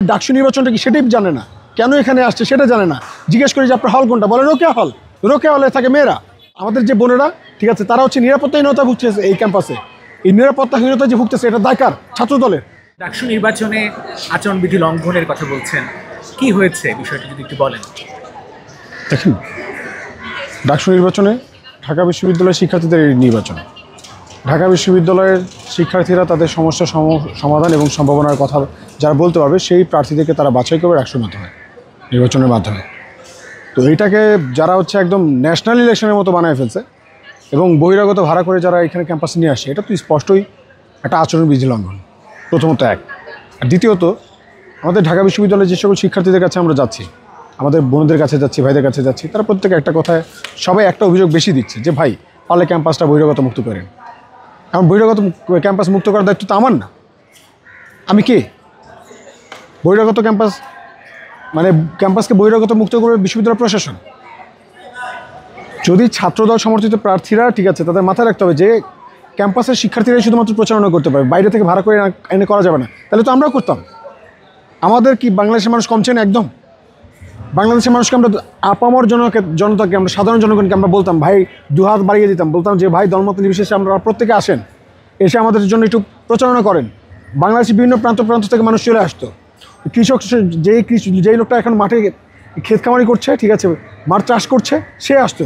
ডাকসু নির্বাচনটা কি সেটাই জানে না, কেন এখানে আসছে সেটা জানে না। জিজ্ঞেস করি যে আপনার হল কোনটা, বলে রোকেয়া হল। রোকেয়া হলে থাকে মেয়েরা, আমাদের যে বোনেরা, ঠিক আছে, তারা হচ্ছে নিরাপত্তাহীনতা ভুগতেছে এই ক্যাম্পাসে। এই নিরাপত্তাহীনতা যে ভুগতেছে এটা দায়কার ছাত্র দলের। ডাকসু নির্বাচনে আচরণবিধি লঙ্ঘনের কথা বলছেন, কি হয়েছে বিষয়টি যদি একটু বলেন। দেখেন, ডাকসু নির্বাচনে ঢাকা বিশ্ববিদ্যালয়ের শিক্ষার্থীদের এই নির্বাচন, ঢাকা বিশ্ববিদ্যালয়ের শিক্ষার্থীরা তাদের সমস্যার সমাধান এবং সম্ভাবনার কথা যারা বলতে পারবে সেই প্রার্থীদেরকে তারা বাছাই করবে ডাকসুর মাধ্যমে, নির্বাচনের মাধ্যমে। তো এইটাকে যারা হচ্ছে একদম ন্যাশনাল ইলেকশনের মতো বানায় ফেলছে এবং বহিরাগত ভাড়া করে যারা এখানে ক্যাম্পাসে নিয়ে আসে, এটা তো স্পষ্টই একটা আচরণবিধি লঙ্ঘন, প্রথমত এক। আর দ্বিতীয়ত, আমাদের ঢাকা বিশ্ববিদ্যালয়ের যে সকল শিক্ষার্থীদের কাছে আমরা যাচ্ছি, আমাদের বোনদের কাছে যাচ্ছি, ভাইদের কাছে যাচ্ছি, তারা প্রত্যেকে একটা কথায় সবাই একটা অভিযোগ বেশি দিচ্ছে যে ভাই পারলে ক্যাম্পাসটা বহিরাগত মুক্ত করেন। এখন বহিরাগত ক্যাম্পাস মুক্ত করার দায়িত্ব তো আমার না, আমি কে? বহিরাগত ক্যাম্পাস মানে ক্যাম্পাসকে বহিরাগত মুক্ত করবে বিশ্ববিদ্যালয় প্রশাসন। যদি ছাত্রদল সমর্থিত প্রার্থীরা, ঠিক আছে, তাদের মাথায় রাখতে হবে যে ক্যাম্পাসের শিক্ষার্থীরাই শুধুমাত্র প্রচারণা করতে পারবে, বাইরে থেকে ভাড়া করে এনে করা যাবে না। তাহলে তো আমরাও করতাম। আমাদের কি বাংলাদেশের মানুষ কমছে না? একদম। বাংলাদেশের মানুষকে আমরা আপামর জনতাকে, আমরা সাধারণ জনগণকে আমরা বলতাম ভাই, দুহাত বাড়িয়ে দিতাম, বলতাম যে ভাই দলমত নির্বিশেষে আমরা প্রত্যেকে আসেন, এসে আমাদের জন্য একটু প্রচারণা করেন। বাংলাদেশের বিভিন্ন প্রান্ত থেকে মানুষ চলে আসতো। কৃষক, যেই লোকটা এখন মাঠে ক্ষেত খামারি করছে, ঠিক আছে, মাঠ চাষ করছে, সে আসতো।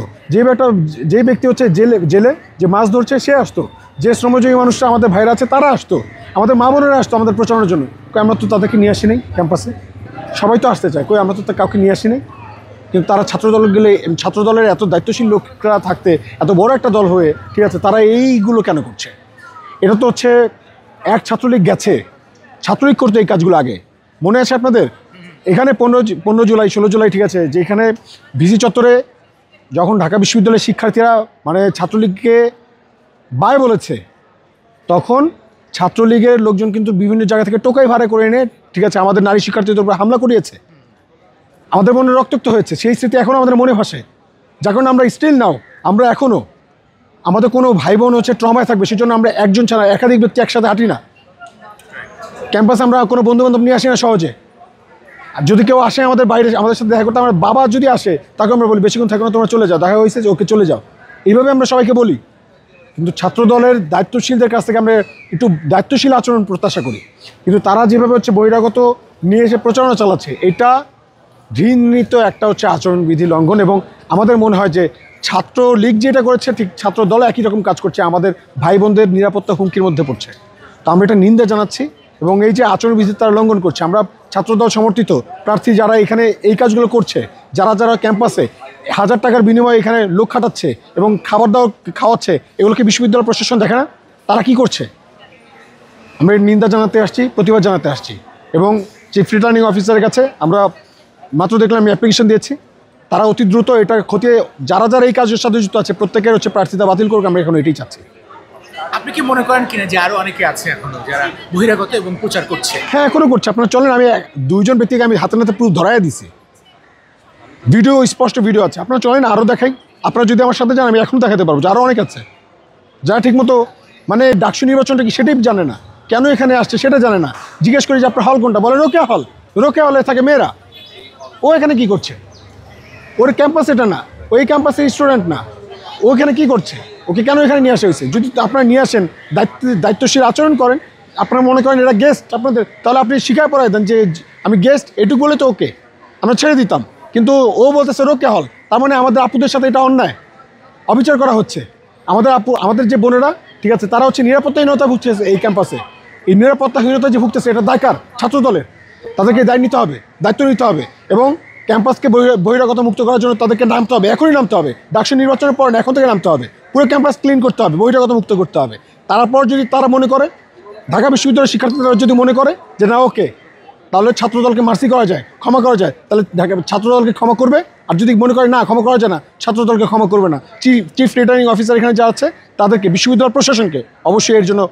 যে ব্যক্তি হচ্ছে জেলে যে মাছ ধরছে, সে আসতো। যে শ্রমজীবী মানুষরা আমাদের ভাইরা আছে তারা আসতো, আমাদের মা বোনেরা আসতো আমাদের প্রচারণার জন্য। আমরা তো তাদেরকে নিয়ে আসি নাই ক্যাম্পাসে। সবাই তো আসতে চায়, আমরা তো কাউকে নিয়ে আসি নাই। কিন্তু তারা ছাত্রদলের এত দায়িত্বশীল লোকরা থাকতে, এত বড় একটা দল হয়ে, ঠিক আছে, তারা এইগুলো কেন করছে? এটা তো হচ্ছে এক ছাত্রলীগ গেছে, ছাত্রলীগ করতে এই কাজগুলো আগে। মনে আছে আপনাদের? এখানে 15 জুলাই 16 জুলাই, ঠিক আছে, যেখানে ভিসি চত্বরে যখন ঢাকা বিশ্ববিদ্যালয়ের শিক্ষার্থীরা মানে ছাত্রলীগকে বাই বলেছে, তখন ছাত্রলীগের লোকজন কিন্তু বিভিন্ন জায়গা থেকে টোকাই ভাড়া করে এনে, ঠিক আছে, আমাদের নারী শিক্ষার্থীদের উপর হামলা করিয়েছে। আমাদের মনে রক্তাক্ত হয়েছে, সেই স্মৃতি এখনও আমাদের মনে ভাসে। যার কারণে আমরা স্টিল নাও, আমরা এখনও আমাদের কোনো ভাই বোন হচ্ছে ট্রমায় থাকবে, সেই জন্য আমরা একজন ছাড়া একাধিক ব্যক্তি একসাথে হাঁটি না। ক্যাম্পাসে আমরা কোনো বন্ধুবান্ধব নিয়ে আসি না সহজে। আর যদি কেউ আসে আমাদের বাইরে আমাদের সাথে দেখা করতে, আমার বাবা যদি আসে তাকে আমরা বলি বেশিক্ষণ থাকো না, তোমরা চলে যাও, দেখা হয়েছে যে ওকে চলে যাও, এইভাবে আমরা সবাইকে বলি। কিন্তু ছাত্রদলের দায়িত্বশীলদের কাছ থেকে আমরা একটু দায়িত্বশীল আচরণ প্রত্যাশা করি। কিন্তু তারা যেভাবে হচ্ছে বহিরাগত নিয়ে এসে প্রচারণা চালাচ্ছে, এটা ঘৃণিত একটা হচ্ছে আচরণবিধি লঙ্ঘন। এবং আমাদের মনে হয় যে ছাত্রলীগ যেটা করেছে, ঠিক ছাত্রদল একই রকম কাজ করছে, আমাদের ভাই বোনদের নিরাপত্তা হুমকির মধ্যে পড়ছে। তো আমরা এটা নিন্দা জানাচ্ছি। এবং এই যে আচরণবিধি তারা লঙ্ঘন করছে, আমরা ছাত্রদল সমর্থিত প্রার্থী যারা এখানে এই কাজগুলো করছে, যারা ক্যাম্পাসে 1000 টাকার বিনিময়ে এখানে লোক খাটাচ্ছে এবং খাবার দাবার খাওয়াচ্ছে, এগুলোকে বিশ্ববিদ্যালয় প্রশাসন দেখে না? তারা কি করছে? আমরা এর নিন্দা জানাতে আসছি, প্রতিবাদ জানাতে আসছি। এবং চিফ রিটার্নিং অফিসারের কাছে আমরা মাত্র দেখলাম আমি অ্যাপ্লিকেশন দিয়েছি, তারা অতি দ্রুত এটা খতিয়ে যারা এই কাজের সাথে যুক্ত আছে প্রত্যেকের হচ্ছে প্রার্থিতা বাতিল করুক। আমরা এখন এটাই চাচ্ছি। আপনি কি মনে করেন কিনা যে আরও অনেকে আছে এখনো যারা বহিরাগত এবং প্রচার করছে? হ্যাঁ, এখনও করছে। আপনারা চলেন, আমি 2জন ব্যক্তিকে আমি হাতে নাতে প্রুফ ধরাই দিছি, ভিডিও, স্পষ্ট ভিডিও আছে। আপনারা চলেন আরও দেখাই। আপনারা যদি আমার সাথে যান আমি এখনও দেখাতে পারবো যে আরও অনেক আছে যারা ঠিকমতো মানে ডাকসু নির্বাচনটা কি সেটাই জানে না, কেন এখানে আসছে সেটা জানে না। জিজ্ঞেস করি যে আপনার হল কোনটা, বলে রোকেয়া হল। রোকেয়া হলে থাকে মেয়েরা। ও এখানে কি করছে? ওর ক্যাম্পাস এটা না, ওই ক্যাম্পাসের স্টুডেন্ট না, ও এখানে কী করছে? ওকে কেন এখানে নিয়ে আসা হয়েছে? যদি আপনারা নিয়ে আসেন, দায়িত্বশীল আচরণ করেন, আপনারা মনে করেন এটা গেস্ট আপনাদের, তাহলে আপনি শিখায় পড়াই দেন যে আমি গেস্ট, এটুকু বলে তো ওকে আমরা ছেড়ে দিতাম। কিন্তু ও বলতেছে রোকেয়া হল, তার মানে আমাদের আপুদের সাথে এটা অন্যায়, অবিচার করা হচ্ছে। আমাদের যে বোনেরা, ঠিক আছে, তারা হচ্ছে নিরাপত্তাহীনতা ভুগতেছে এই ক্যাম্পাসে। এই নিরাপত্তাহীনতা যে ভুগতেছে এটা দায়কার ছাত্রদলের, তাদেরকে দায়িত্ব নিতে হবে এবং ক্যাম্পাসকে বহিরাগত মুক্ত করার জন্য তাদেরকে নামতে হবে, এখনই নামতে হবে। ডাকসু নির্বাচনের পর এখন থেকে নামতে হবে, পুরো ক্যাম্পাস ক্লিন করতে হবে, বহিরাগত মুক্ত করতে হবে। তারপর যদি তারা মনে করে, ঢাকা বিশ্ববিদ্যালয়ের শিক্ষার্থীরা যদি মনে করে যে না ওকে, তাহলে ছাত্রদলকে মার্সি করা যায়, ক্ষমা করা যায়, তাহলে ছাত্রদলকে ক্ষমা করবে। আর যদি মনে করে না ক্ষমা করা যায় না, ছাত্রদলকে ক্ষমা করবে না। চিফ রিটার্নিং অফিসার এখানে যা আছে তাদেরকে, বিশ্ববিদ্যালয় প্রশাসনকে অবশ্যই এর জন্য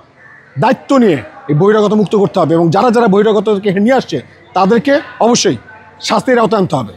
দায়িত্ব নিয়ে এই বহিরাগত মুক্ত করতে হবে এবং যারা বহিরাগতকে নিয়ে আসছে তাদেরকে অবশ্যই শাস্তির আওতায় আনতে হবে।